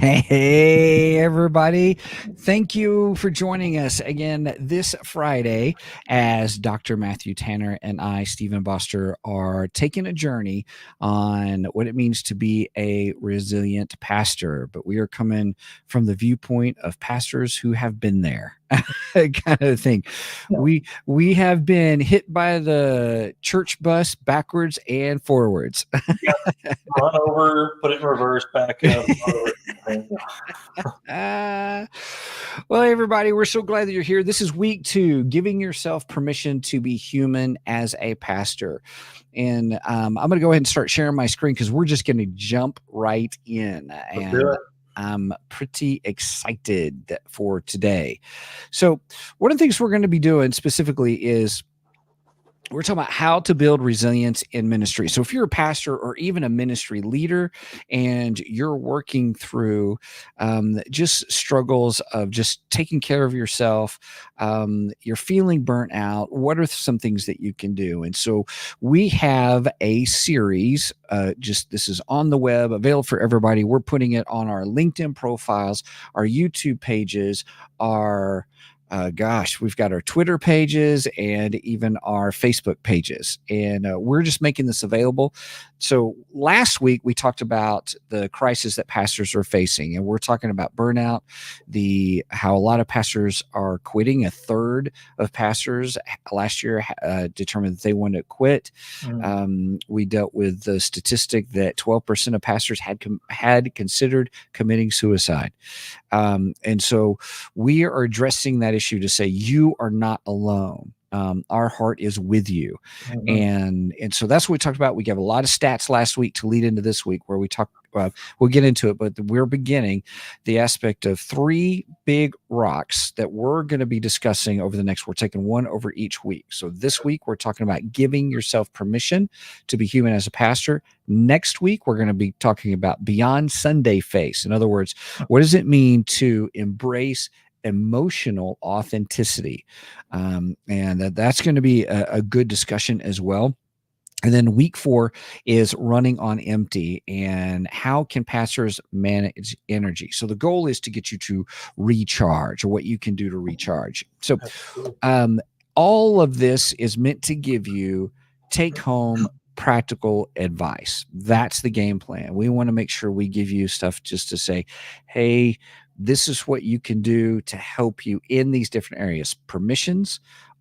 Hey, everybody. Thank you for joining us again this Friday as Dr. Matthew Tanner and I, Stephen Boster, are taking a journey on what it means to be a resilient pastor. But we are coming from the viewpoint of pastors who have been there. Kind of thing. We have been hit by the church bus backwards and forwards. Run over, put it in reverse, back up. Uh, well, everybody, we're so glad that you're here. This is week 2, giving yourself permission to be human as a pastor. And I'm going to go ahead and start sharing my screen because we're just going to jump right in. And I'm pretty excited for today. So, one of the things we're going to be doing specifically is we're talking about how to build resilience in ministry. So if you're a pastor or even a ministry leader and you're working through just struggles of just taking care of yourself, you're feeling burnt out, what are some things that you can do? And so we have a series, this is on the web, available for everybody. We're putting it on our LinkedIn profiles, our YouTube pages, our we've got our Twitter pages and even our Facebook pages, and we're just making this available. So last week we talked about the crisis that pastors are facing, and we're talking about burnout, how a lot of pastors are quitting. A third of pastors last year determined that they wanted to quit. We dealt with the statistic that 12% of pastors had considered committing suicide. And so we are addressing that issue to say you are not alone. Our heart is with you. And so that's what we talked about. We gave a lot of stats last week to lead into this week where we talk. We'll get into it, but we're beginning the aspect of 3 big rocks that we're going to be discussing over the next. We're taking one over each week. So this week we're talking about giving yourself permission to be human as a pastor. Next week we're going to be talking about beyond Sunday face. In other words, what does it mean to embrace emotional authenticity? And that's going to be a good discussion as well. And then week 4 is running on empty, and how can pastors manage energy? So the goal is to get you to recharge, or what you can do to recharge. So all of this is meant to give you take home practical advice. That's the game plan. We want to make sure we give you stuff just to say, hey, this is what you can do to help you in these different areas. Permissions,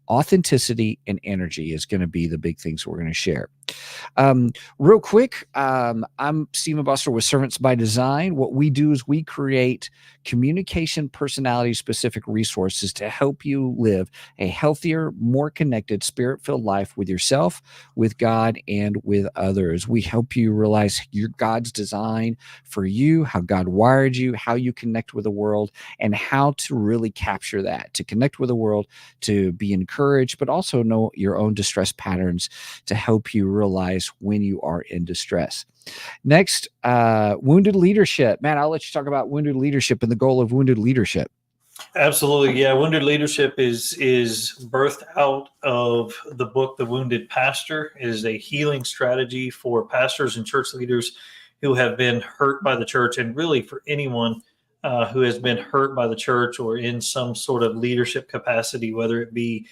authenticity, and energy is going to be the big things we're going to share. Real quick, I'm Stephen Boster with Servants by Design. What we do is we create communication personality specific resources to help you live a healthier, more connected, spirit-filled life with yourself, with God, and with others. We help you realize your God's design for you, how God wired you, how you connect with the world, and how to really capture that, to connect with the world, to be encouraged, but also know your own distress patterns to help you realize when you are in distress. Next, wounded leadership. Man, I'll let you talk about wounded leadership and the goal of wounded leadership. Absolutely. Yeah. Wounded leadership is birthed out of the book, The Wounded Pastor. It is a healing strategy for pastors and church leaders who have been hurt by the church, and really for anyone who has been hurt by the church or in some sort of leadership capacity, whether it be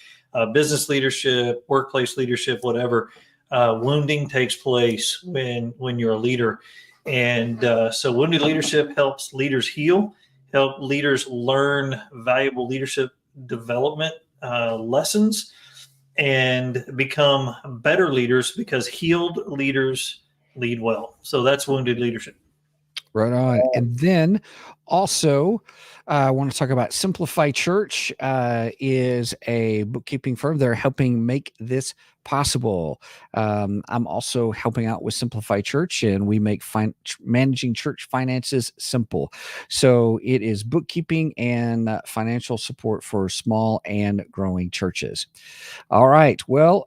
business leadership, workplace leadership, whatever. Wounding takes place when you're a leader. And so wounded leadership helps leaders heal, help leaders learn valuable leadership development lessons, and become better leaders, because healed leaders lead well. So that's wounded leadership. Right on. And then also, I want to talk about Simplify Church is a bookkeeping firm. They're helping make this possible. I'm also helping out with Simplify Church, and we make managing church finances simple. So it is bookkeeping and financial support for small and growing churches. All right. Well,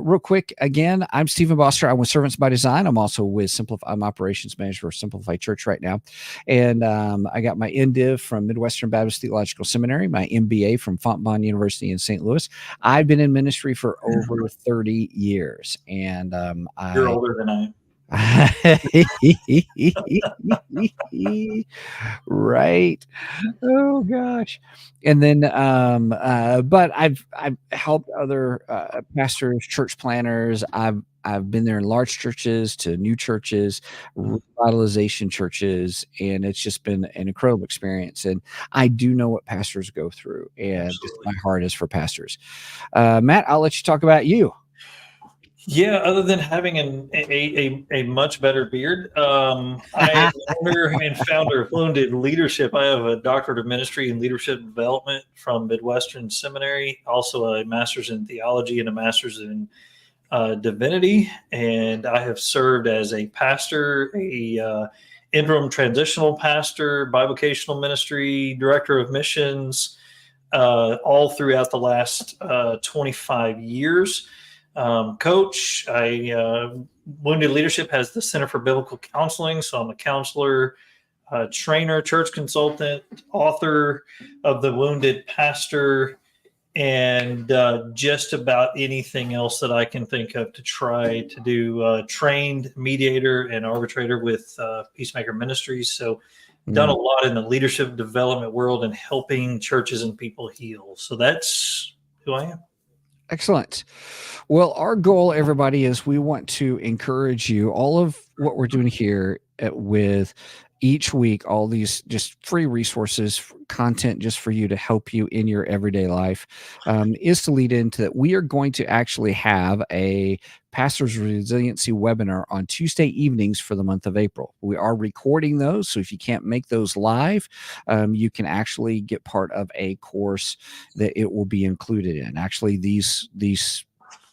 real quick, again, I'm Stephen Boster. I'm with Servants by Design. I'm also with Simplify. I'm operations manager for Simplify Church right now. And I got my MDiv from Midwestern Baptist Theological Seminary, my MBA from Fontbonne University in St. Louis. I've been in ministry for over 30 years. And You're older than I am. Right. Oh gosh. And then but I've helped other pastors, church planners. I've been there in large churches to new churches, revitalization churches, and it's just been an incredible experience. And I do know what pastors go through, and just Absolutely. my heart is for pastors. Matt, I'll let you talk about you. Yeah, other than having a much better beard, I am the owner and founder of Wounded Leadership. I have a doctorate of ministry and leadership development from Midwestern Seminary, also a master's in theology and a master's in divinity. And I have served as a pastor, a interim transitional pastor, bivocational ministry, director of missions, all throughout the last 25 years. Coach, Wounded Leadership has the Center for Biblical Counseling, so I'm a counselor, trainer, church consultant, author of The Wounded Pastor, and just about anything else that I can think of to try to do. Trained mediator and arbitrator with Peacemaker Ministries. So, done a Mm. lot in the leadership development world and helping churches and people heal. So, that's who I am. Excellent. Well, our goal, everybody, is we want to encourage you. All of what we're doing here with each week, all these just free resources, content just for you to help you in your everyday life, is to lead into that. We are going to actually have a Pastor's Resiliency webinar on Tuesday evenings for the month of April. We are recording those, so if you can't make those live, you can actually get part of a course that it will be included in. Actually, these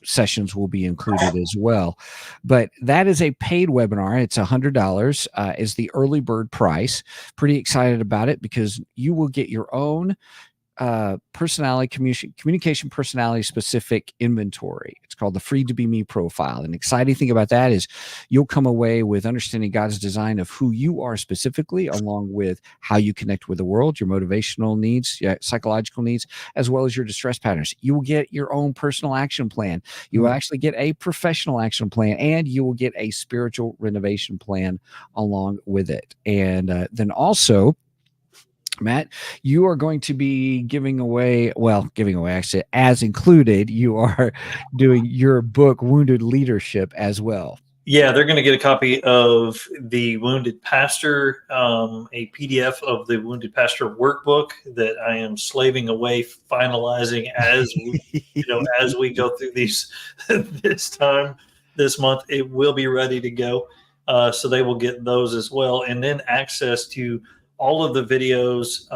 sessions will be included as well. But that is a paid webinar. It's $100 is the early bird price. Pretty excited about it because you will get your own communication personality specific inventory. It's called the Free to Be Me profile. And the exciting thing about that is you'll come away with understanding God's design of who you are specifically, along with how you connect with the world, your motivational needs, your psychological needs, as well as your distress patterns. You will get your own personal action plan. You will actually get a professional action plan, and you will get a spiritual renovation plan along with it. And then also, Matt, you are going to be giving away, actually, as included, you are doing your book, Wounded Leadership, as well. Yeah, they're going to get a copy of the Wounded Pastor, a PDF of the Wounded Pastor workbook that I am slaving away finalizing as we go through these this month. It will be ready to go, so they will get those as well, and then access to all of the videos.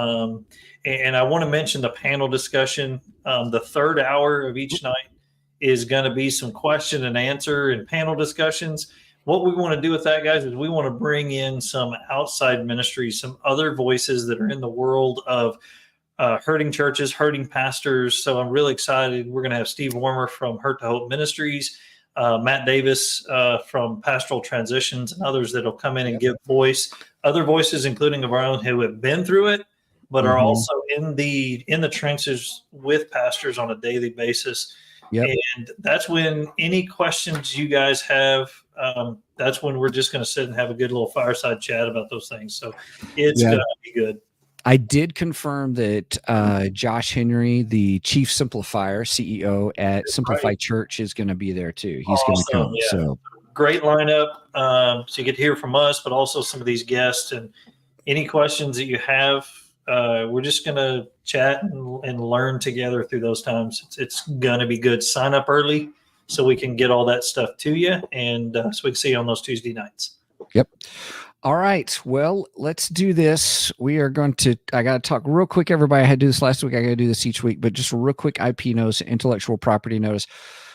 And I want to mention the panel discussion. The third hour of each night is going to be some question and answer and panel discussions. What we want to do with that, guys, is we want to bring in some outside ministries, some other voices that are in the world of hurting churches, hurting pastors. So I'm really excited. We're going to have Steve Warmer from Hurt to Hope Ministries, Matt Davis from Pastoral Transitions, and others that will come in and give voice, other voices, including of our own, who have been through it, but are also in the trenches with pastors on a daily basis. Yep. And that's when any questions you guys have, that's when we're just going to sit and have a good little fireside chat about those things. So it's going to be good. I did confirm that Josh Henry, the chief simplifier, CEO at Simplify Church, is going to be there too. He's going to come. Yeah. So great lineup. So you get to hear from us, but also some of these guests. And any questions that you have, we're just going to chat and learn together through those times. It's going to be good. Sign up early so we can get all that stuff to you, and so we can see you on those Tuesday nights. Yep. All right. Well, let's do this. We are going to, I got to talk real quick, everybody. I had to do this last week. I got to do this each week, but just a real quick IP notice, intellectual property notice.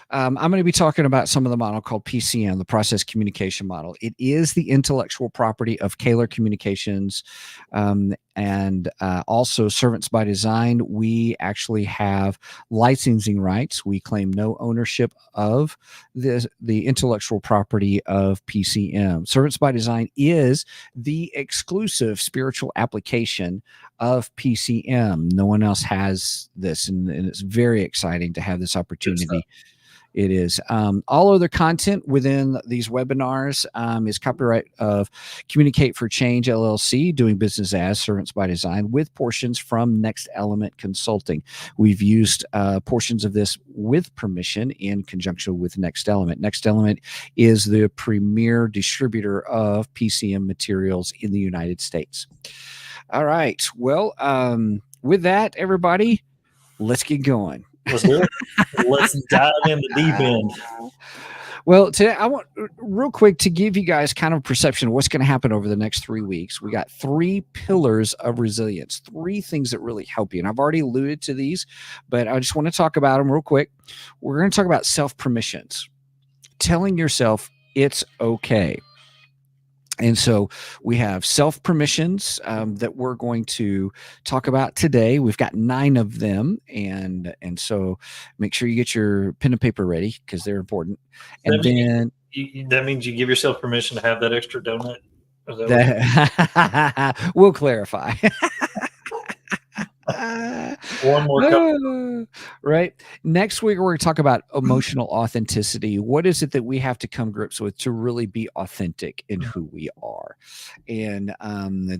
I'm going to be talking about some of the model called PCM, the process communication model. It is the intellectual property of Kaler Communications, and also Servants by Design. We actually have licensing rights. We claim no ownership of the intellectual property of PCM. Servants by Design is the exclusive spiritual application of PCM. No one else has this, and it's very exciting to have this opportunity. It is. All other content within these webinars is copyright of Communicate for Change LLC, doing business as Servants by Design, with portions from Next Element Consulting. We've used portions of this with permission in conjunction with Next Element. Next Element is the premier distributor of PCM materials in the United States. All right. Well, with that, everybody, let's get going. Let's do it. Let's dive in the deep end. Well, today I want real quick to give you guys kind of a perception of what's going to happen over the next 3 weeks. We got 3 pillars of resilience, 3 things that really help you. And I've already alluded to these, but I just want to talk about them real quick. We're going to talk about self-permissions, telling yourself it's okay. And so we have self-permissions that we're going to talk about today. We've got 9 of them. And so make sure you get your pen and paper ready because they're important. And then that means you give yourself permission to have that extra donut. We'll clarify. One more cup. Right. Next week, we're going to talk about emotional authenticity. What is it that we have to come grips with to really be authentic in who we are? And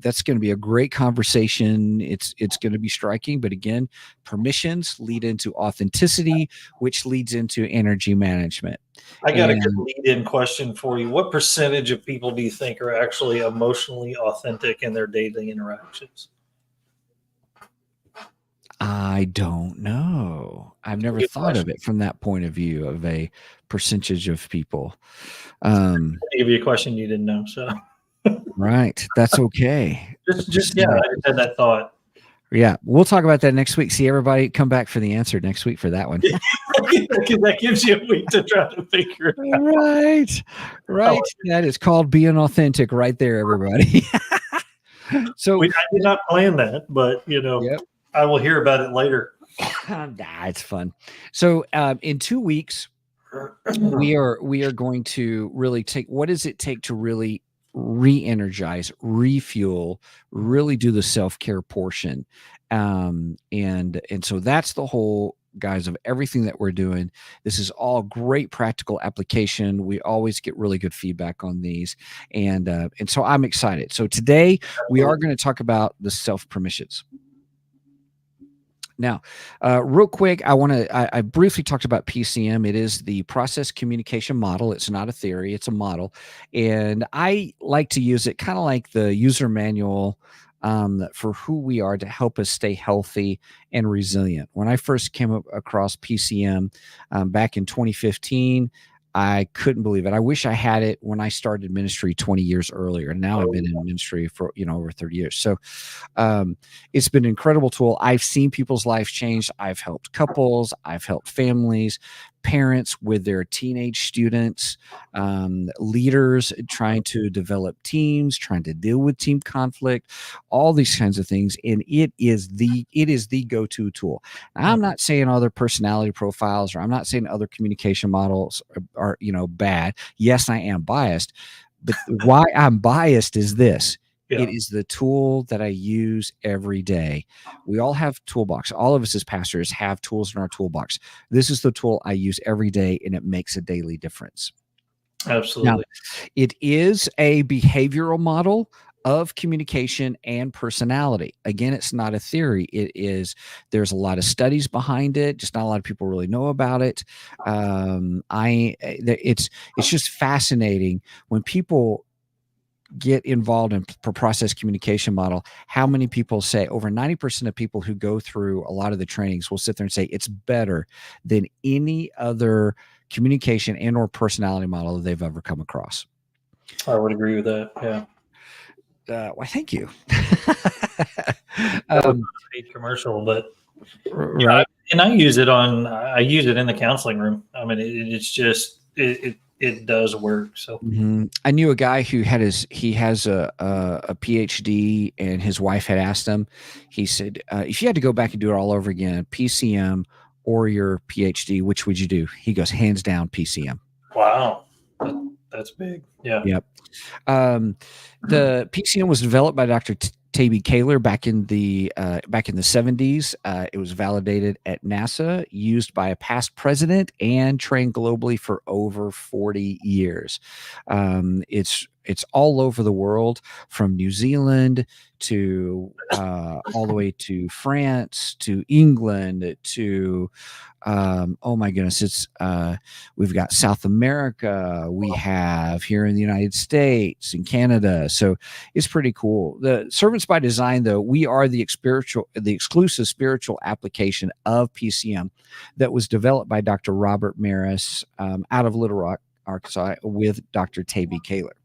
that's going to be a great conversation. It's going to be striking. But again, permissions lead into authenticity, which leads into energy management. I got a good lead-in question for you. What percentage of people do you think are actually emotionally authentic in their daily interactions? I don't know. I've never thought of it from that point of view of a percentage of people. I'll give you a question you didn't know. So, right. That's okay. Just I just had that thought. Yeah. We'll talk about that next week. See, everybody come back for the answer next week for that one. That gives you a week to try to figure it out. Right. That is called being authentic right there, everybody. So I did not plan that, but Yep. I will hear about it later. It's fun. So in 2 weeks, we are going to really take, what does it take to really re-energize, refuel, really do the self-care portion. And so that's the whole, guys, of everything that we're doing. This is all great practical application. We always get really good feedback on these. And so I'm excited. So today we are going to talk about the self-permissions. Now, real quick, I briefly talked about PCM. It is the process communication model. It's not a theory, it's a model. And I like to use it kind of like the user manual for who we are to help us stay healthy and resilient. When I first came across PCM back in 2015, I couldn't believe it. I wish I had it when I started ministry 20 years earlier. Now I've been in ministry for, over 30 years. So it's been an incredible tool. I've seen people's lives change. I've helped couples. I've helped families, parents with their teenage students, leaders trying to develop teams, trying to deal with team conflict, all these kinds of things. And it is the go-to tool. Now, I'm not saying other personality profiles, or I'm not saying other communication models are bad. Yes, I am biased, but why I'm biased is this. Yeah. It is the tool that I use every day. We all have toolbox. All of us as pastors have tools in our toolbox. This is the tool I use every day, and it makes a daily difference. Absolutely. Now, it is a behavioral model of communication and personality. Again, it's not a theory. There's a lot of studies behind it. Just not a lot of people really know about it. It's just fascinating when people get involved in process communication model. How many people say, over 90% of people who go through a lot of the trainings will sit there and say it's better than any other communication and or personality model that they've ever come across. I would agree with that. Yeah. Well, thank you. That was a paid commercial, but right. I use it in the counseling room. I mean, it does work. So I knew a guy who has a PhD, and his wife had asked him, he said, if you had to go back and do it all over again, PCM or your PhD, which would you do? He goes, hands down, PCM. Wow. That's big. Yeah. Yep. The PCM was developed by Dr. Tabby Kaler back in the 70s. It was validated at NASA, used by a past president, and trained globally for over 40 years. It's all over the world, from New Zealand to all the way to France to England to oh my goodness, it's we've got South America, we have here in the United States and Canada. So it's pretty cool. The Servants by Design, though, we are the exclusive spiritual application of PCM that was developed by Dr. Robert Maris out of Little Rock, Arkansas, with Dr. Tabby Kaler.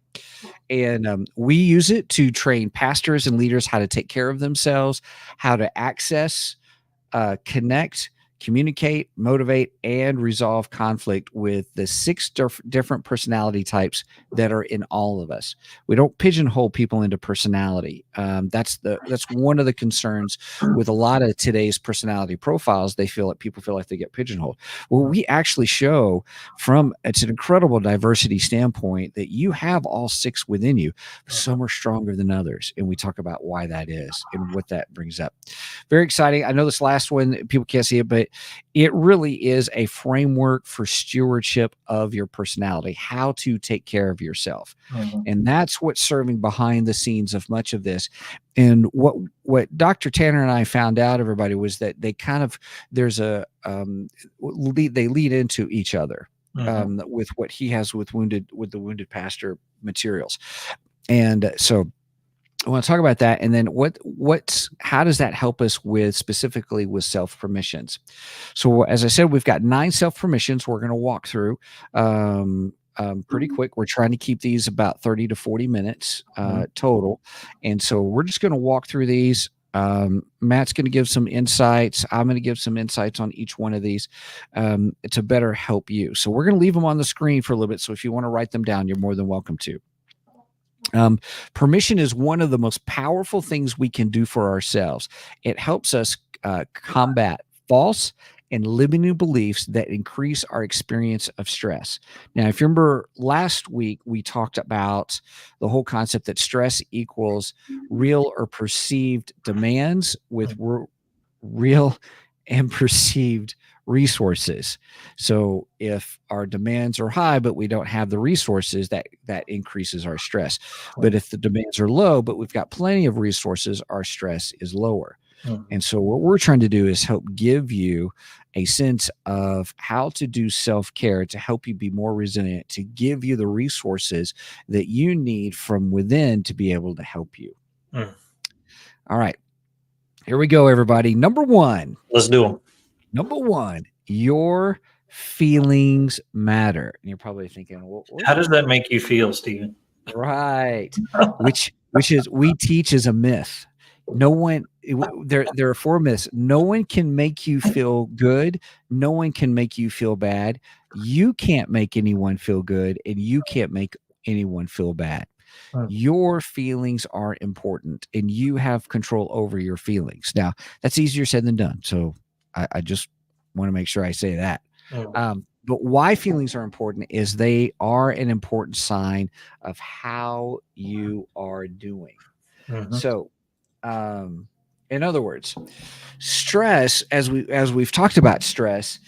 And we use it to train pastors and leaders how to take care of themselves, how to access, connect, communicate, motivate, and resolve conflict with the six different personality types that are in all of us. We don't pigeonhole people into personality. That's one of the concerns with a lot of today's personality profiles. People feel like they get pigeonholed. Well, we actually show it's an incredible diversity standpoint that you have all six within you. Some are stronger than others, and we talk about why that is and what that brings up. Very exciting. I know this last one, people can't see it, but it really is a framework for stewardship of your personality, how to take care of yourself. And that's what's serving behind the scenes of much of this. And what Dr. Tanner and I found out, everybody, was that they kind of, they lead into each other with what he has with the Wounded Pastor materials. And so I want to talk about that, and then how does that help us specifically with self permissions? So, as I said, we've got 9 self permissions we're going to walk through pretty quick. We're trying to keep these about 30 to 40 minutes total, and so we're just going to walk through these. Matt's going to give some insights. I'm going to give some insights on each one of these to better help you. So we're going to leave them on the screen for a little bit. So if you want to write them down, you're more than welcome to. Permission is one of the most powerful things we can do for ourselves. It helps us combat false and limiting beliefs that increase our experience of stress. Now, if you remember last week, we talked about the whole concept that stress equals real or perceived demands with real and perceived resources. So if our demands are high, but we don't have the resources, that increases our stress. But if the demands are low, but we've got plenty of resources, our stress is lower. And so what we're trying to do is help give you a sense of how to do self-care to help you be more resilient, to give you the resources that you need from within to be able to help you. All right. Here we go, everybody. Number 1. Let's do them. Number 1, your feelings matter. And you're probably thinking, well, how does that make you feel, Stephen? Right. which is, we teach is a myth. No one, there are 4 myths. No one can make you feel good. No one can make you feel bad. You can't make anyone feel good, and you can't make anyone feel bad. Your feelings are important, and you have control over your feelings. Now, that's easier said than done. So I just want to make sure I say that. But why feelings are important is they are an important sign of how you are doing. So, in other words, stress, as we've talked about, stress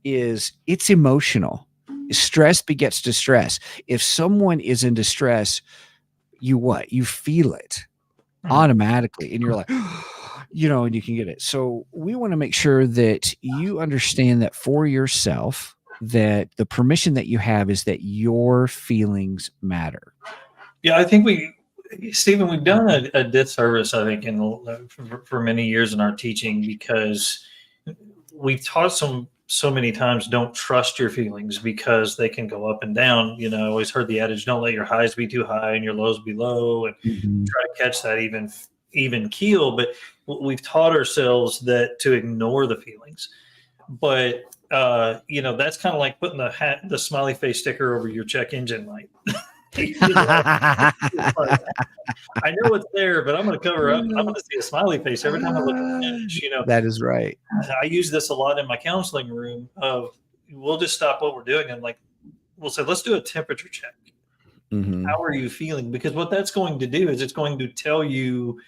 it's emotional. Stress begets distress. If someone is in distress, you feel it automatically, and you're like, and you can get it. So we want to make sure that you understand that for yourself, that the permission that you have is that your feelings matter. Yeah, I think Stephen, we've done a disservice, I think, for many years in our teaching, because we've taught so many times, don't trust your feelings because they can go up and down. I always heard the adage, don't let your highs be too high and your lows be low, and try to catch that even keel. But we've taught ourselves that to ignore the feelings. But that's kind of like putting the smiley face sticker over your check engine light. I know it's there, but I'm going to cover up. I'm going to see a smiley face every time I look at the image. That is right. I use this a lot in my counseling room. We'll just stop what we're doing and we'll say, let's do a temperature check. How are you feeling? Because what that's going to do is it's going to tell you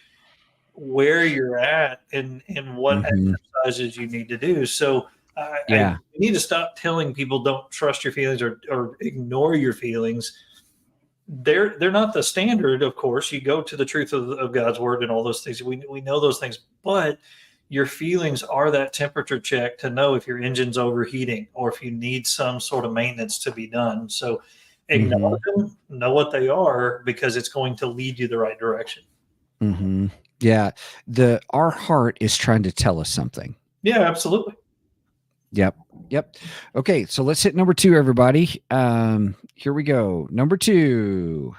where you're at and what Mhm. exercises you need to do. So Yeah. you need to stop telling people don't trust your feelings or ignore your feelings. They're not the standard, of course. You go to the truth of God's word and all those things. We know those things, but your feelings are that temperature check to know if your engine's overheating or if you need some sort of maintenance to be done. So acknowledge Mhm. them, know what they are, because it's going to lead you the right direction. Mhm. Yeah. Our heart is trying to tell us something. Yeah, absolutely. Yep. Yep. Okay, so let's hit number 2, everybody. Here we go. Number 2.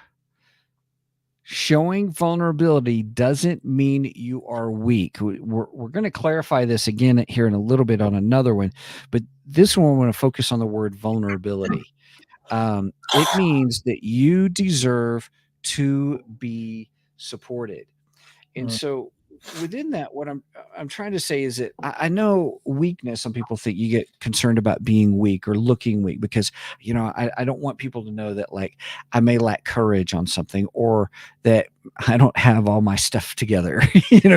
Showing vulnerability doesn't mean you are weak. We're going to clarify this again here in a little bit on another one, but this one I want to focus on the word vulnerability. It means that you deserve to be supported. And Mm. so within that, what I'm trying to say is that I know weakness. Some people think you get concerned about being weak or looking weak because I don't want people to know that like I may lack courage on something or that I don't have all my stuff together,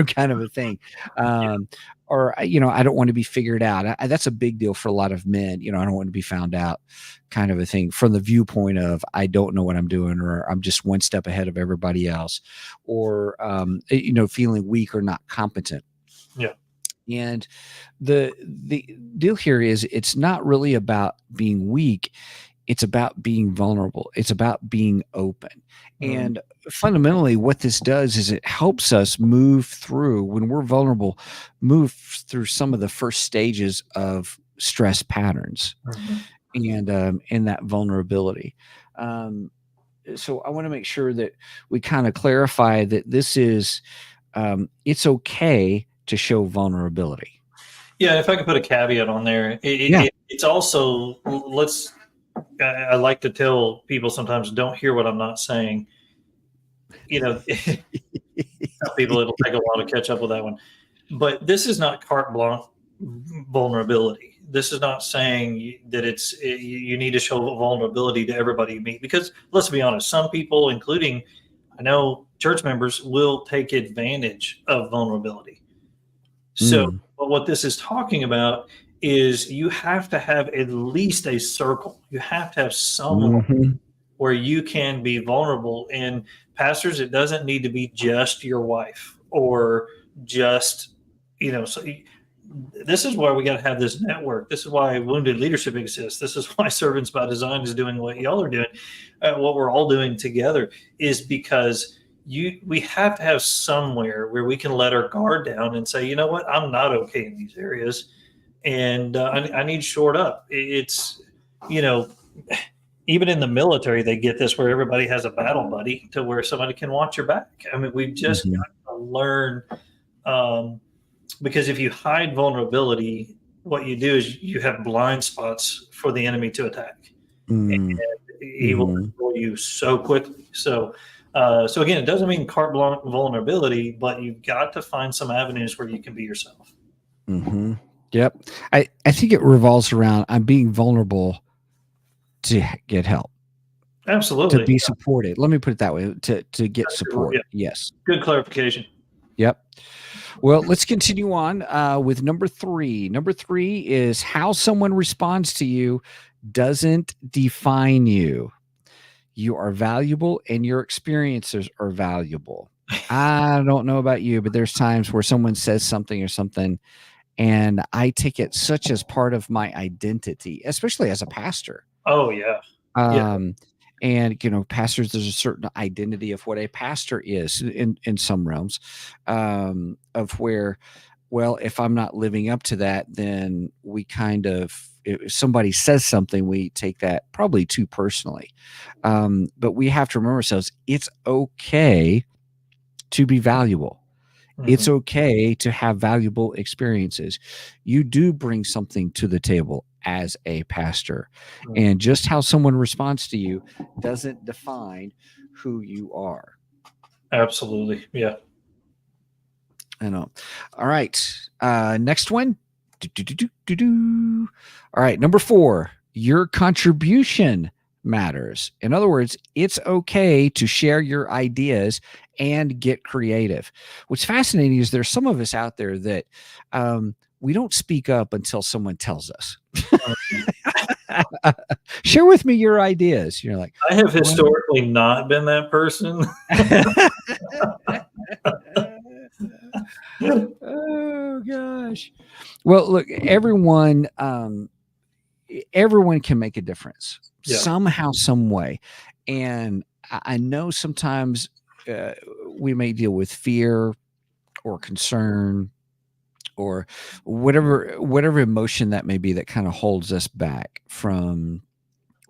kind of a thing. Or I don't want to be figured out. That's a big deal for a lot of men. I don't want to be found out, kind of a thing, from the viewpoint of I don't know what I'm doing or I'm just one step ahead of everybody else, or feeling weak or not competent. Yeah. And the deal here is it's not really about being weak, it's about being vulnerable, it's about being open. Mm. And fundamentally what this does is it helps us move through, when we're vulnerable, move through some of the first stages of stress patterns Mhm. and in that vulnerability. um, so I want to make sure that we kind of clarify that this is it's okay to show vulnerability. Yeah, if I could put a caveat on there, Yeah. it's also let's. I like to tell people sometimes don't hear what I'm not saying. Some people it'll take a while to catch up with that one, but this is not carte blanche vulnerability. This is not saying that you need to show vulnerability to everybody you meet, because let's be honest, some people, including I know church members, will take advantage of vulnerability. So, Mm. but what this is talking about is you have to have at least a circle. You have to have someone Mhm. where you can be vulnerable. And pastors, it doesn't need to be just your wife or just, so this is why we got to have this network. This is why wounded leadership exists. This is why Servants by Design is doing what y'all are doing, what we're all doing together, is because we have to have somewhere where we can let our guard down and say, you know what, I'm not okay in these areas, and I need shored up. It's you know even in the military they get this where everybody has a battle buddy to where somebody can watch your back. I mean, we've just Mhm. got to learn. Um, because if you hide vulnerability, what you do is you have blind spots for the enemy to attack, Mm. and he will Mhm. destroy you so quickly. So again, it doesn't mean carte blanche vulnerability, but you've got to find some avenues where you can be yourself. Mhm. Yep. I think it revolves around I'm being vulnerable to get help, to Absolutely, be supported. Let me put it that way, to get that's good. Yeah, support. Yes. good clarification. Yep. Well, let's continue on with number 3. Number 3 is how someone responds to you doesn't define you. You are valuable and your experiences are valuable. I don't know about you, but there's times where someone says something or something, and I take it such as part of my identity, especially as a pastor. Oh yeah, yeah. Um, and pastors, there's a certain identity of what a pastor is in some realms, of where, well, if I'm not living up to that, then we kind of, if somebody says something, we take that probably too personally. But we have to remember ourselves, it's okay to be valuable. It's Mhm. okay to have valuable experiences. You do bring something to the table as a pastor. Mhm. And just how someone responds to you doesn't define who you are. Absolutely, yeah. I know. All right. Next one. Do. All right. Number 4, your contribution matters. In other words, it's okay to share your ideas and get creative. What's fascinating is there's some of us out there that we don't speak up until someone tells us. Share with me your ideas. You're like, I have historically not been that person. oh gosh. Well, look, everyone can make a difference Yeah. somehow, some way. And I know sometimes we may deal with fear or concern or whatever emotion that may be that kind of holds us back from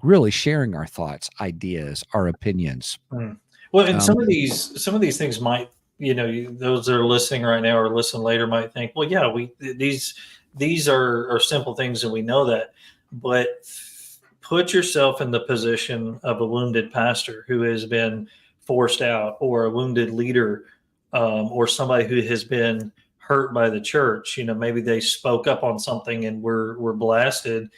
really sharing our thoughts, ideas, our opinions. Well, and Um, some of these things might, those that are listening right now or listen later might think, well, yeah, these are simple things and we know that, but put yourself in the position of a wounded pastor who has been forced out, or a wounded leader, or somebody who has been hurt by the church. Maybe they spoke up on something and were blasted,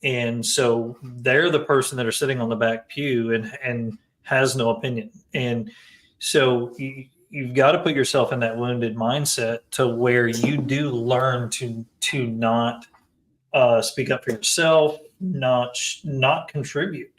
and so they're the person that are sitting on the back pew and has no opinion. And so you've got to put yourself in that wounded mindset to where you do learn to not speak up for yourself, not contribute,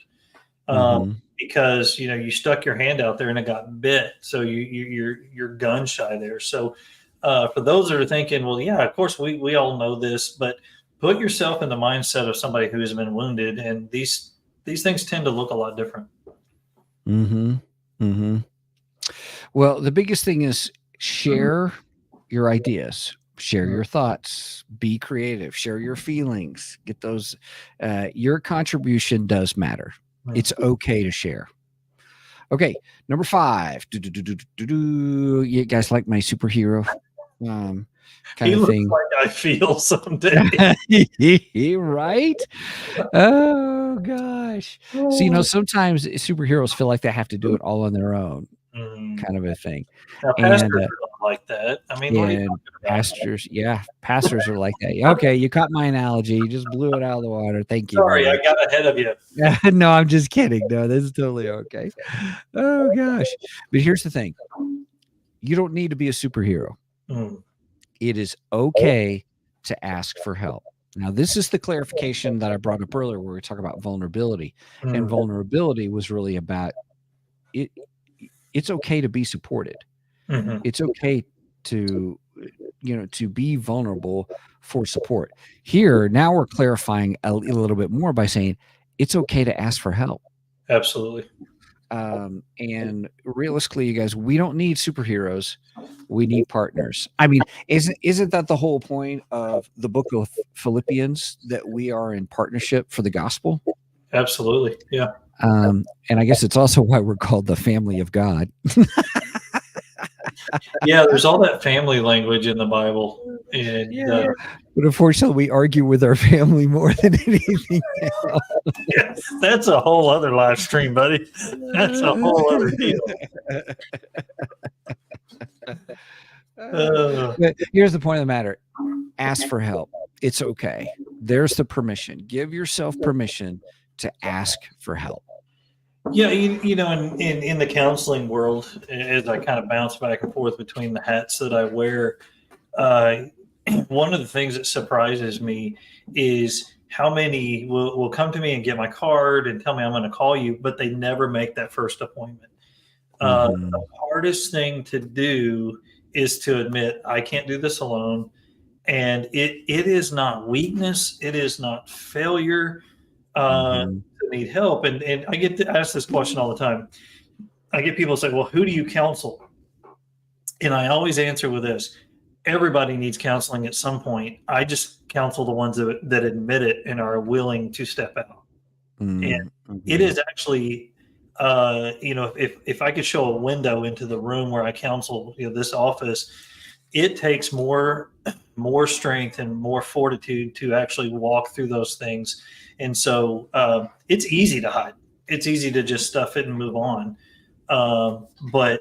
because you stuck your hand out there and it got bit, so you're gun shy there. So for those that are thinking, well, yeah, of course we all know this, but put yourself in the mindset of somebody who has been wounded, and these things tend to look a lot different. Well, the biggest thing is share your ideas, share your thoughts, be creative, share your feelings, get those. Your contribution does matter. It's okay to share. Okay, number 5. You guys like my superhero kind He of looks thing? like I feel someday. Right? Oh gosh. So sometimes superheroes feel like they have to do it all on their own, kind of a thing. Now, pastors And are not like that. I mean, what are you and talking about? pastors are like that. Okay, you caught my analogy. You just blew it out of the water. Thank you very Sorry, I much. got ahead of you. No, I'm just kidding. No, this is totally okay. Oh gosh. But here's the thing. You don't need to be a superhero. It is okay to ask for help. Now, this is the clarification that I brought up earlier where we talk about vulnerability. And vulnerability was really about it. It's okay to be supported. It's okay to be vulnerable for support. Here, now we're clarifying a little bit more by saying it's okay to ask for help. Absolutely. And realistically, you guys, we don't need superheroes. We need partners. I mean, isn't that the whole point of the book of Philippians, that we are in partnership for the gospel? Absolutely. Yeah. And I guess it's also why we're called the family of God. Yeah, there's all that family language in the Bible. And but unfortunately, we argue with our family more than anything else. yes, that's a whole other live stream, buddy. That's a whole other deal. But here's the point of the matter. Ask for help. It's okay. There's the permission. Give yourself permission to ask for help. Yeah, in the counseling world, as I kind of bounce back and forth between the hats that I wear, one of the things that surprises me is how many will come to me and get my card and tell me I'm going to call you, but they never make that first appointment. The hardest thing to do is to admit I can't do this alone, and it is not weakness, it is not failure to need help. And I get to ask this question all the time. I get people say, well, who do you counsel? And I always answer with this: everybody needs counseling at some point. I just counsel the ones that admit it and are willing to step out. And it is actually, if I could show a window into the room where I counsel, this office, it takes more strength and more fortitude to actually walk through those things. And so it's easy to hide. It's easy to just stuff it and move on. But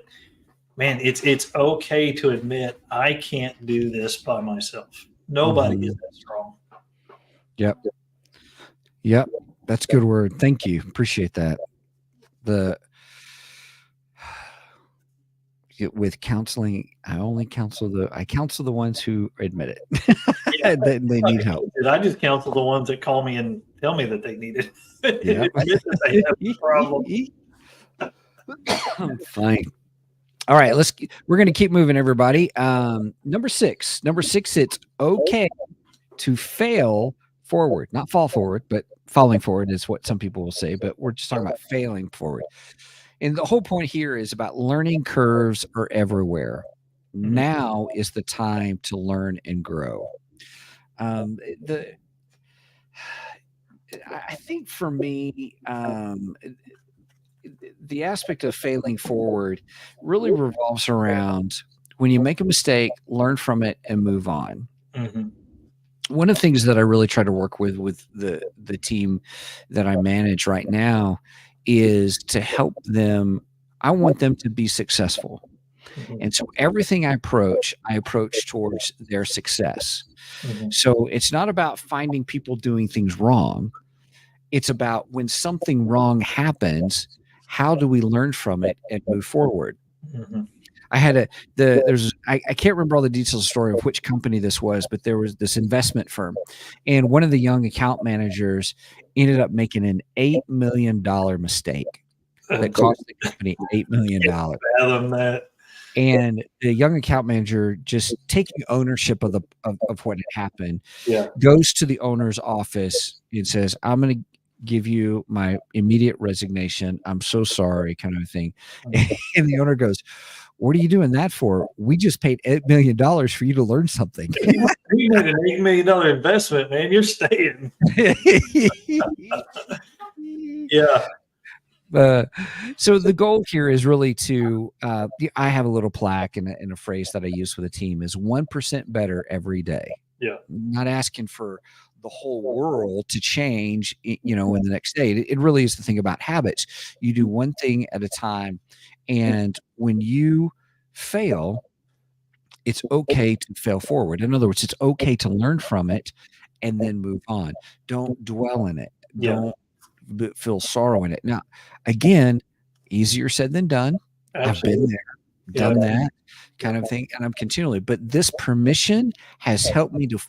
man, it's okay to admit I can't do this by myself. Nobody is that strong. Yep. That's a good word. Thank you. Appreciate that. with counseling, I counsel the ones who admit it Yeah, that they need help. I just counsel the ones that call me and tell me that they need it. Yeah. Admit that they have a problem. Fine. All right, we're going to keep moving, everybody. Number six, it's okay to fail forward, not fall forward, but falling forward is what some people will say, but we're just talking about failing forward. And the whole point here is about learning curves are everywhere. Now is the time to learn and grow. I think for me, the aspect of failing forward really revolves around when you make a mistake, learn from it and move on. Mhm. One of the things that I really try to work with the team that I manage right now is to help them. I want them to be successful. Mhm. And so everything I approach towards their success. Mhm. So it's not about finding people doing things wrong. It's about when something wrong happens, how do we learn from it and move forward? Mhm. I can't remember all the details of the story of which company this was, but there was this investment firm, and one of the young account managers ended up making an $8 million mistake that cost the company $8 million. Fathom that. And the young account manager, just taking ownership of what had happened, Yeah. goes to the owner's office and says, "I'm going to give you my immediate resignation. I'm so sorry," kind of thing. And the owner goes, "What are you doing that for? We just paid $8 million for you to learn something." You made an $8 million investment, man. You're staying. Yeah. So the goal here is really to, I have a little plaque and a phrase that I use for the team is 1% better every day. Yeah. Not asking for the whole world to change, in the next day. It really is the thing about habits. You do one thing at a time. And when you fail, it's okay to fail forward. In other words, it's okay to learn from it and then move on. Don't dwell in it. Yeah. Don't feel sorrow in it. Now, again, easier said than done. I've been Absolutely. there, done that kind of thing, and I'm continually. But this permission has helped me to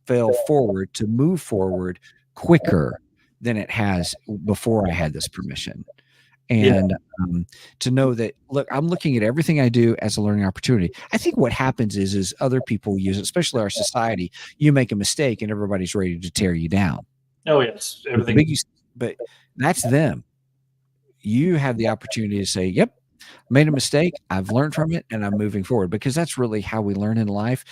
fail forward, to move forward quicker than it has before I had this permission. And to know that, look, I'm looking at everything I do as a learning opportunity. I think what happens is other people use it, especially our society. You make a mistake and everybody's ready to tear you down. Oh, yes. But Everything. but that's them. You have the opportunity to say, "Yep, made a mistake. I've learned from it, and I'm moving forward," because that's really how we learn in life.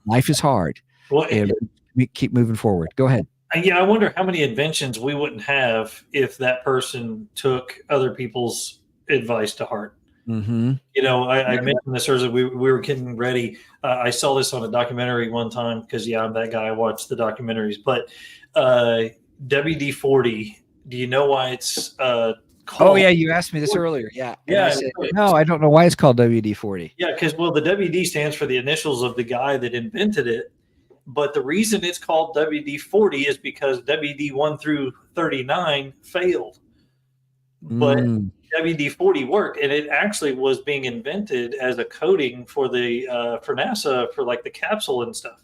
Life is hard, Well, and we keep moving forward. Go ahead. yeah, I wonder how many inventions we wouldn't have if that person took other people's advice to heart. Mhm. I mentioned this earlier. We were getting ready. I saw this on a documentary one time because, I'm that guy. I watch the documentaries. But WD-40, do you know why it's called? Oh, yeah, you asked me this earlier. Yeah. And I Yeah. said, "No, I don't know why it's called WD-40." Yeah, because, the WD stands for the initials of the guy that invented it. But the reason it's called WD-40 is because WD-1 through 39 failed. But WD-40 worked, and it actually was being invented as a coating for for NASA for like the capsule and stuff.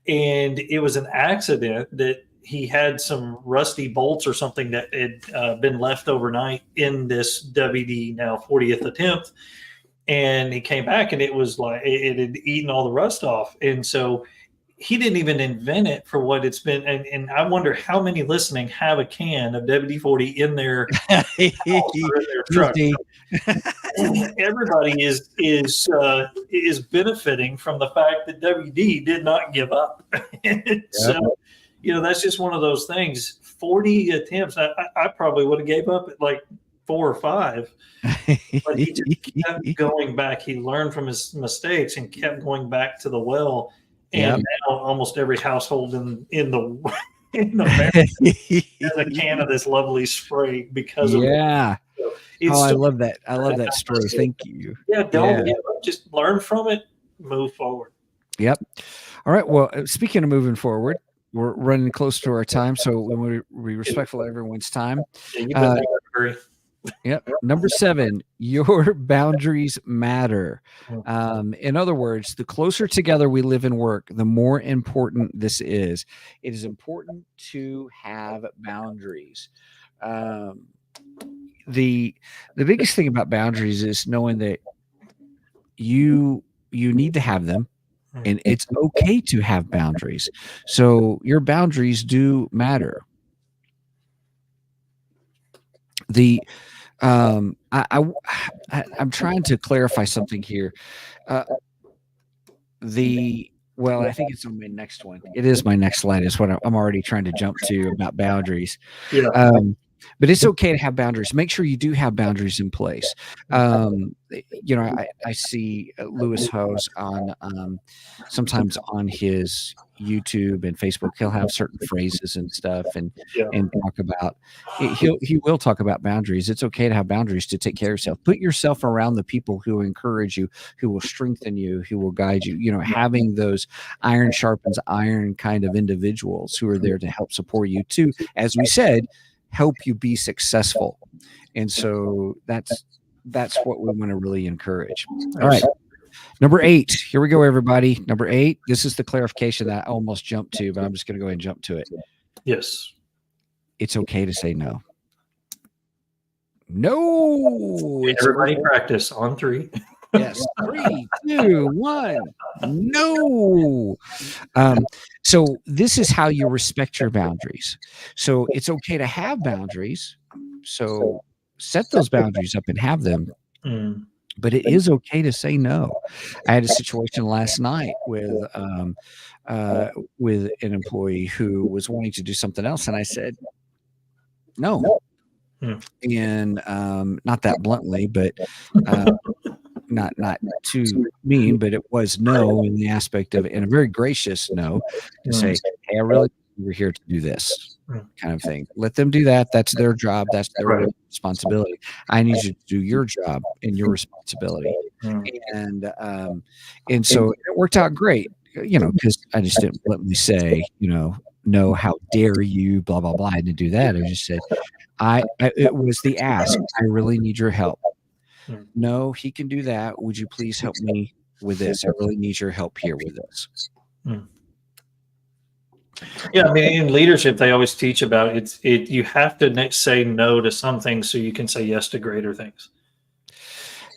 And it was an accident that he had some rusty bolts or something that had been left overnight in this WD now 40th attempt. And he came back and it was like it had eaten all the rust off. And so he didn't even invent it for what it's been. And I wonder how many listening have a can of WD-40 in their house or in their truck. Everybody is benefiting from the fact that WD did not give up. So, that's just one of those things. 40 attempts. I probably would have gave up at like 4 or 5. But he just kept going back. He learned from his mistakes and kept going back to the well. And now almost every household in the America has a can of this lovely spray because of it. So I love that. I love that story. Thank you. Yeah, don't give up. Just learn from it. Move forward. Yep. All right. Well, speaking of moving forward, we're running close to our time, so we respectful of everyone's time. Yeah, you better hurry. Yep. Number 7, your boundaries matter. In other words, the closer together we live and work, the more important this is. It is important to have boundaries. Um, the biggest thing about boundaries is knowing that you need to have them, and it's okay to have boundaries. So your boundaries do matter. The I'm trying to clarify something here. Uh, well, I think it's on my next one. It is my next slide. Is what I'm already trying to jump to about boundaries. Yeah. But it's okay to have boundaries. Make sure you do have boundaries in place. I see Lewis Hose on sometimes on his YouTube and Facebook. He'll have certain phrases and stuff, and talk about. He will talk about boundaries. It's okay to have boundaries, to take care of yourself. Put yourself around the people who encourage you, who will strengthen you, who will guide you. Having those iron sharpens iron kind of individuals who are there to help support you too. As we said, help you be successful. And so that's what we want to really encourage. All right. Number 8. Here we go, everybody. Number 8. This is the clarification that I almost jumped to, but I'm just going to go ahead and jump to it. Yes. It's okay to say no. No. Everybody practice on 3. Yes. 3, 2, 1. No. So this is how you respect your boundaries. So it's okay to have boundaries. So set those boundaries up and have them. But it is okay to say no. I had a situation last night with an employee who was wanting to do something else, and I said no. And not that bluntly, but not too mean, but it was no in the aspect of, in a very gracious no, to say, hey, I really we're here to do this kind of thing. Let them do that. That's their job. That's their responsibility. I need you to do your job and your responsibility. And so it worked out great, because I just didn't bluntly say, no, how dare you, blah, blah, blah. I didn't do that. I just said, it was the ask. I really need your help. No, he can do that. Would you please help me with this? I really need your help here with this. Yeah, I mean, in leadership, they always teach about you have to say no to some things so you can say yes to greater things.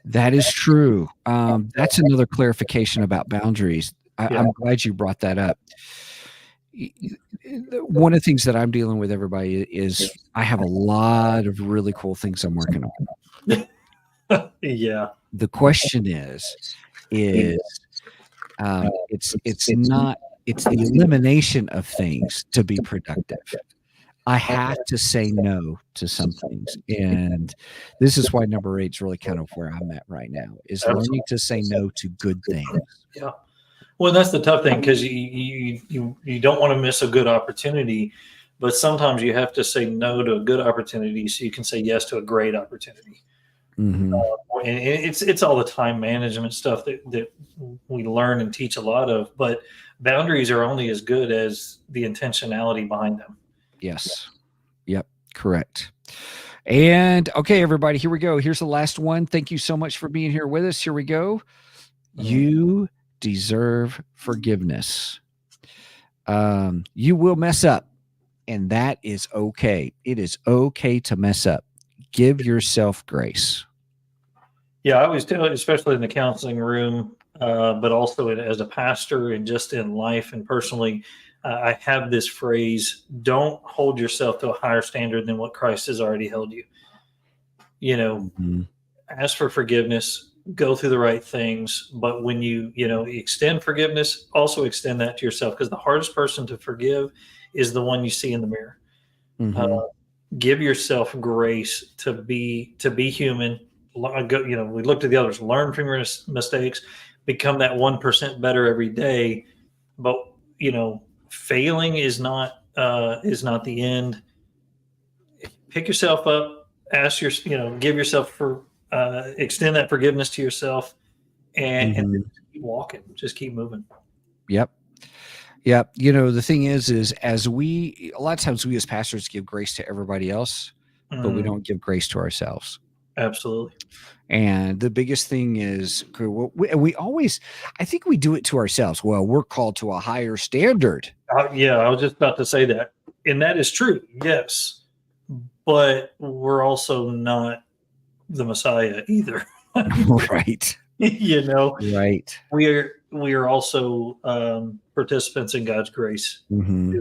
That is true. That's another clarification about boundaries. I'm glad you brought that up. One of the things that I'm dealing with, everybody, is I have a lot of really cool things I'm working on. Yeah. The question is it's the elimination of things to be productive. I have to say no to some things. And this is why number 8 is really kind of where I'm at right now, is learning to say no to good things. Yeah. Well, that's the tough thing, because you don't want to miss a good opportunity, but sometimes you have to say no to a good opportunity so you can say yes to a great opportunity. And it's all the time management stuff that we learn and teach a lot of, but boundaries are only as good as the intentionality behind them. Yes. Yep. Correct. And okay, everybody, here we go. Here's the last one. Thank you so much for being here with us. Here we go. You deserve forgiveness. You will mess up, and that is okay. It is okay to mess up. Give yourself grace. Yeah, I always tell it, especially in the counseling room, but also as a pastor and just in life and personally, I have this phrase: don't hold yourself to a higher standard than what Christ has already held you. Ask for forgiveness, go through the right things, but when you extend forgiveness, also extend that to yourself, because the hardest person to forgive is the one you see in the mirror. Give yourself grace to be human. We look to the others, learn from your mistakes, become that 1% better every day. But failing is not the end. Pick yourself up, give yourself extend that forgiveness to yourself, and just keep walking, just keep moving. Yep. The thing is a lot of times we as pastors give grace to everybody else, but we don't give grace to ourselves. Absolutely. And the biggest thing is we always, I think we do it to ourselves. Well, we're called to a higher standard. Yeah, I was just about to say that. And that is true, yes. But we're also not the Messiah either. Right. Right. Right. We are also participants in God's grace. Mm-hmm.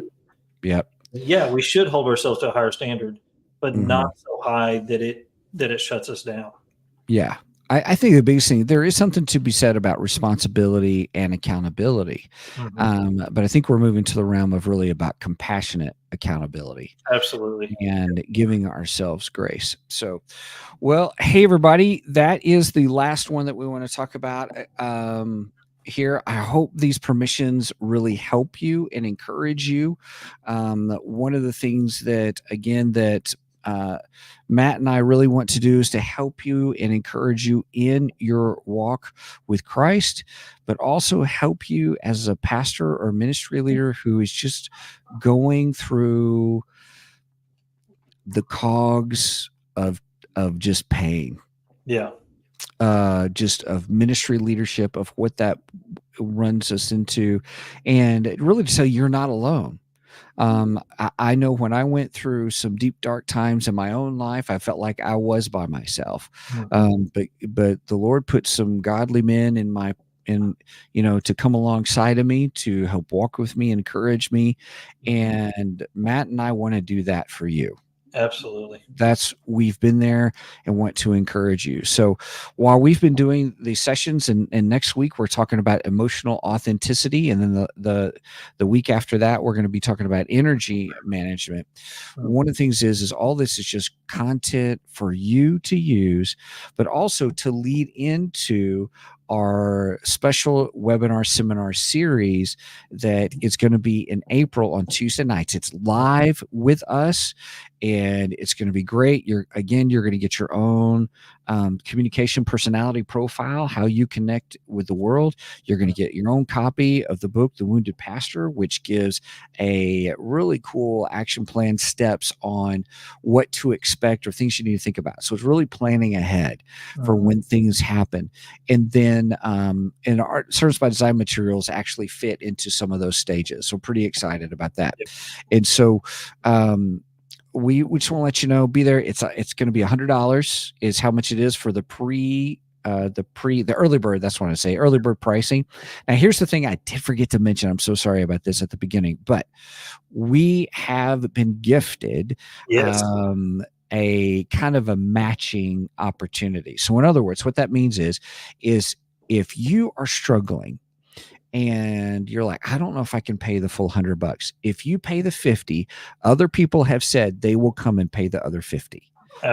Yep. Yeah, we should hold ourselves to a higher standard, but Mm-hmm. not so high that it shuts us down. Yeah. I think the biggest thing, there is something to be said about responsibility and accountability. But I think we're moving to the realm of really about compassionate accountability. Absolutely. And giving ourselves grace. So, well, hey, everybody, that is the last one that we want to talk about here. I hope these permissions really help you and encourage you. One of the things that, again, that Matt and I really want to do is to help you and encourage you in your walk with Christ, but also help you as a pastor or ministry leader who is just going through the cogs of just pain. Yeah. Just of ministry leadership, of what that runs us into, and really to say you're not alone. I know when I went through some deep, dark times in my own life, I felt like I was by myself. But the Lord put some godly men to come alongside of me to help walk with me, encourage me. And Matt and I want to do that for you. Absolutely. We've been there and want to encourage you. So while we've been doing these sessions, and next week we're talking about emotional authenticity, and then the week after that we're going to be talking about energy management. One of the things is all this is just content for you to use, but also to lead into our special webinar seminar series that is going to be in April on Tuesday nights. It's live with us, and it's going to be great. You're going to get your own communication personality profile, how you connect with the world. You're going to get your own copy of the book, The Wounded Pastor, which gives a really cool action plan, steps on what to expect or things you need to think about. So it's really planning ahead for when things happen. And then and our Service by Design materials actually fit into some of those stages. So pretty excited about that. And so we just want to let you know, be there. It's going to be $100 is how much it is for the early bird. That's what I say, early bird pricing. Now, here's the thing I did forget to mention. I'm so sorry about this at the beginning, but we have been gifted a kind of a matching opportunity. So in other words, what that means is if you are struggling and you're like, I don't know if I can pay the full $100. If you pay the 50, other people have said they will come and pay the other 50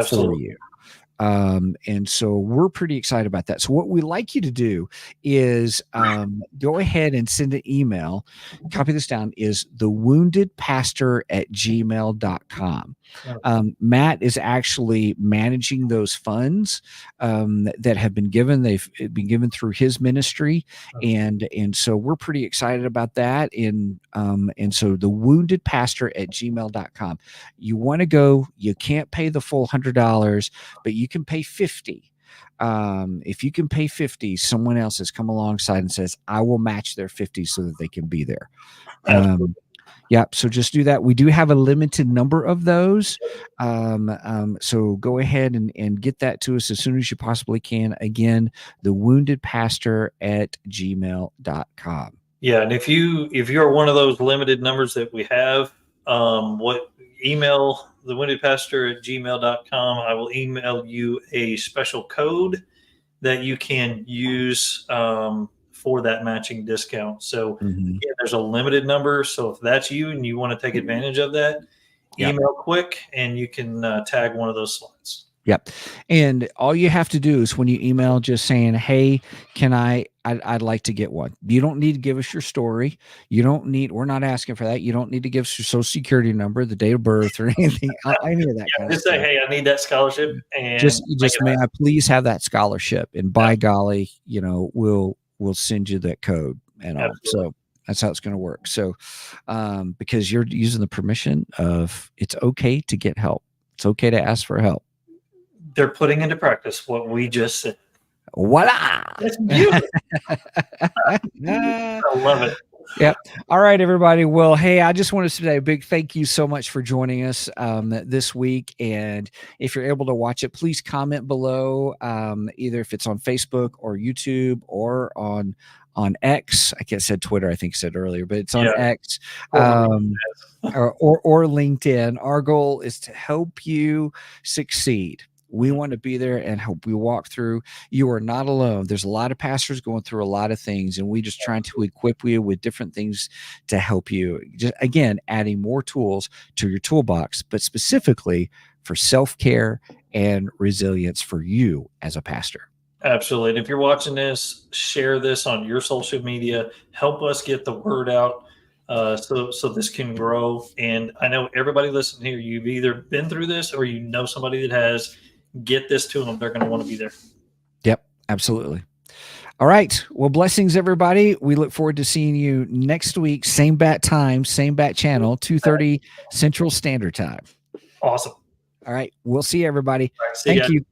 for you. And so we're pretty excited about that. So what we like you to do is go ahead and send an email. Copy this down, is thewoundedpastor@gmail.com. Matt is actually managing those funds that have been given. They've been given through his ministry. And so we're pretty excited about that. And so thewoundedpastor@gmail.com. You want to go, you can't pay the full $100, but you can pay 50. If you can pay 50, someone else has come alongside and says, I will match their 50 so that they can be there. Yeah, so just do that. We do have a limited number of those. So go ahead and get that to us as soon as you possibly can. Again, thewoundedpastor@gmail.com. Yeah, and if you're one of those limited numbers that we have, email thewoundedpastor@gmail.com. I will email you a special code that you can use for that matching discount. So there's a limited number. So if that's you and you want to take advantage of that, email quick and you can tag one of those slots. Yep. And all you have to do is when you email, just saying, hey, I'd like to get one. You don't need to give us your story. We're not asking for that. You don't need to give us your social security number, the date of birth, or anything, any of that kind just of say, stuff. hey, I need that scholarship. And just may I please have that scholarship? And by golly, we'll send you that code and all. So that's how it's going to work. So, because you're using the permission of, it's okay to get help. It's okay to ask for help. They're putting into practice what we just said. Voila. That's beautiful. I love it. Yep. All right, everybody. Well, hey, I just wanted to say a big thank you so much for joining us this week. And if you're able to watch it, please comment below, either if it's on Facebook or YouTube or on X. I can't said Twitter, I think I said earlier, but it's on X or LinkedIn. Our goal is to help you succeed. We want to be there and help you walk through. You are not alone. There's a lot of pastors going through a lot of things, and we just trying to equip you with different things to help you. Just again, adding more tools to your toolbox, but specifically for self-care and resilience for you as a pastor. Absolutely. And if you're watching this, share this on your social media. Help us get the word out so this can grow. And I know everybody listening here, you've either been through this or you know somebody that has. Get this to them. They're going to want to be there. Yep, absolutely. All right. Well, blessings, everybody. We look forward to seeing you next week. Same bat time, same bat channel, 2:30 Central Standard Time. Awesome. All right. We'll see everybody. All right, see Thank you.